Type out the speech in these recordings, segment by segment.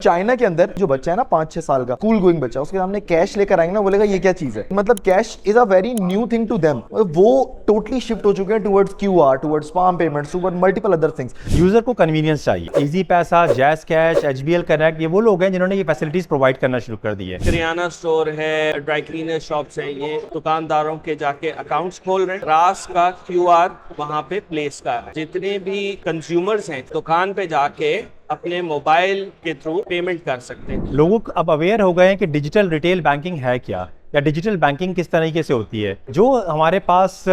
China के अंदर जो बच्चा है ना 5-6 साल का कूल गोइंग बच्चा, उसके सामने कैश लेकर आएंगे ना, बोलेगा ये क्या चीज है। मतलब cash is a very new thing to them. वो टोटली शिफ्ट हो चुके हैं towards QR, towards palm payments, toward multiple other things. User को कन्वीनियंस चाहिए। इजी पैसा, जैज कैश, एचबीएल कनेक्ट, ये वो लोग हैं जिन्होंने ये फैसिलिटीज प्रोवाइड करना शुरू कर दी है। किराना स्टोर है, ड्राई क्लीनर शॉप्स हैं, ये दुकानदारों के जाके अकाउंट्स खोल रहे हैं। रास का क्यूआर वहाँ पे प्लेस का है। जितने भी कंज्यूमर्स हैं दुकान पे जाके अपने मोबाइल के थ्रू पेमेंट कर सकते हैं। लोग अब अवेयर हो गए हैं कि डिजिटल रिटेल बैंकिंग है क्या, या डिजिटल बैंकिंग किस तरीके से होती है। जो हमारे पास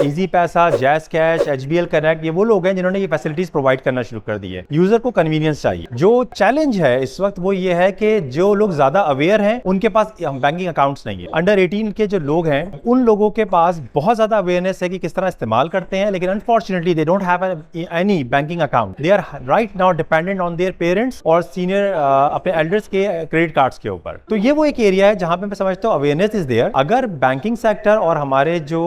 इजी पैसा, जैज कैश, एचबीएल कनेक्ट, ये वो लोग हैं जिन्होंने ये फैसिलिटीज प्रोवाइड करना शुरू कर दी है। यूजर को कन्वीनियंस चाहिए। जो चैलेंज है इस वक्त वो ये है कि जो लोग ज्यादा अवेयर हैं उनके पास बैंकिंग अकाउंट्स नहीं है। अंडर 18 के जो लोग हैं उन लोगों के पास बहुत ज्यादा अवेयरनेस है कि किस तरह इस्तेमाल करते हैं, लेकिन unfortunately they don't have any banking account. They are right now dependent on their parents और सीनियर अपने एल्डर्स के क्रेडिट कार्ड्स के ऊपर। तो ये वो एक एरिया है जहां पे मैं समझता हूँ अवेयरनेस इज देयर। अगर बैंकिंग सेक्टर और हमारे जो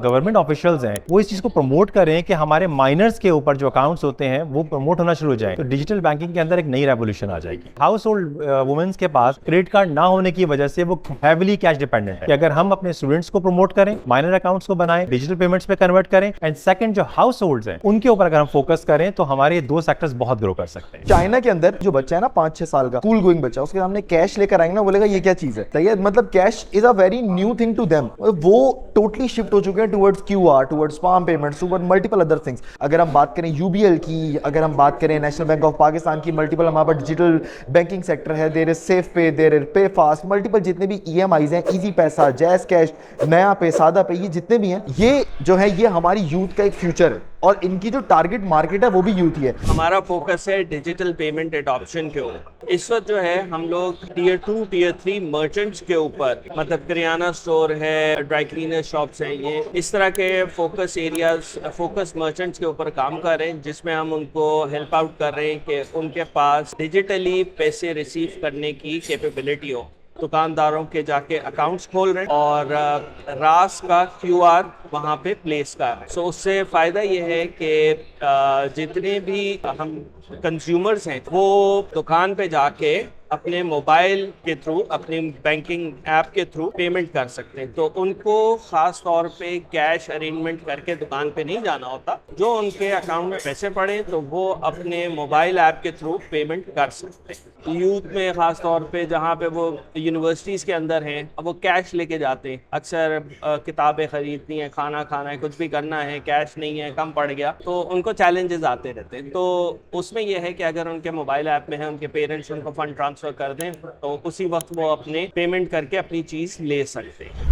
गवर्नमेंट ऑफिशियल्स हैं वो इस चीज को प्रमोट करें कि हमारे माइनर्स के ऊपर जो अकाउंट्स होते हैं वो प्रमोट होना शुरू हो जाए, तो डिजिटल बैंकिंग के अंदर एक नई रेवोल्यूशन आ जाएगी। हाउस होल्ड वुमेन्स के पास क्रेडिट कार्ड ना होने की वजह से वो हैवीली कैश डिपेंडेंट है। कि अगर हम अपने स्टूडेंट्स को प्रमोट करें, माइनर अकाउंट्स को बनाएं, डिजिटल पेमेंट्स पे कन्वर्ट करें, एंड सेकंड जो हाउस होल्ड्स हैं उनके ऊपर अगर हम फोकस करें तो हमारे दो सेक्टर्स बहुत ग्रो कर सकते हैं। चाइना के अंदर जो बच्चा है ना 5-6 साल का कूल गोइंग बच्चा, उसके सामने कैश लेकर आएंगे ना, बोलेगा ये क्या चीज है। सही है। मतलब cash is a very new thing to them. वो टोटली शिफ्ट हो चुके हैं towards QR, towards palm payments, toward multiple other things. अगर हम बात करें यूबीएल की, अगर हम बात करें नेशनल बैंक ऑफ पाकिस्तान की, मल्टीपल हमारे पास डिजिटल बैंकिंग सेक्टर है। There is SafePay, there is PayFast, multiple जितने भी ईएमआईज हैं, इजी पैसा, जैज कैश, नया पे, सादा पे, ये जितने भी हैं, ये जो है ये हमारी यूथ का एक फ्यूचर है और इनकी जो टारगेट मार्केट है वो भी यूथ ही है। हमारा फोकस है डिजिटल पेमेंट एडॉप्शन के ऊपर। इस वक्त जो है हम लोग टीयर 2, टीयर 3 मर्चेंट्स के ऊपर, मतलब किराना स्टोर है, ड्राई क्लीनर शॉप्स हैं, ये इस तरह के फोकस एरियाज, फोकस मर्चेंट्स के ऊपर काम कर रहे हैं, जिसमें हम उनको हेल्प आउट कर रहे हैं कि उनके पास डिजिटली पैसे रिसीव करने की कैपेबिलिटी हो। दुकानदारों के जाके अकाउंट्स खोल रहे हैं और रास का क्यूआर वहाँ पे प्लेस का है। सो उससे फ़ायदा ये है कि जितने भी हम कंज्यूमर्स हैं वो दुकान पे जाके अपने मोबाइल के थ्रू, अपनी बैंकिंग ऐप के थ्रू पेमेंट कर सकते हैं। तो उनको ख़ास तौर पे कैश अरेंजमेंट करके दुकान पे नहीं जाना होता। जो उनके अकाउंट में पैसे पड़े तो वो अपने मोबाइल ऐप के थ्रू पेमेंट कर सकते हैं। यूथ में ख़ास तौर पे जहाँ पे वो यूनिवर्सिटीज़ के अंदर हैं, अब वो कैश लेके जाते हैं। अक्सर किताबें ख़रीदनी है, खाना खाना है, कुछ भी करना है, कैश नहीं है, कम पड़ गया, तो उनको चैलेंजेस आते रहते हैं। तो उसमें यह है कि अगर उनके मोबाइल ऐप में है, उनके पेरेंट्स उनको फ़ंड ट्रांसफ़र कर दें तो उसी वक्त वो अपने पेमेंट करके अपनी चीज़ ले सकते हैं।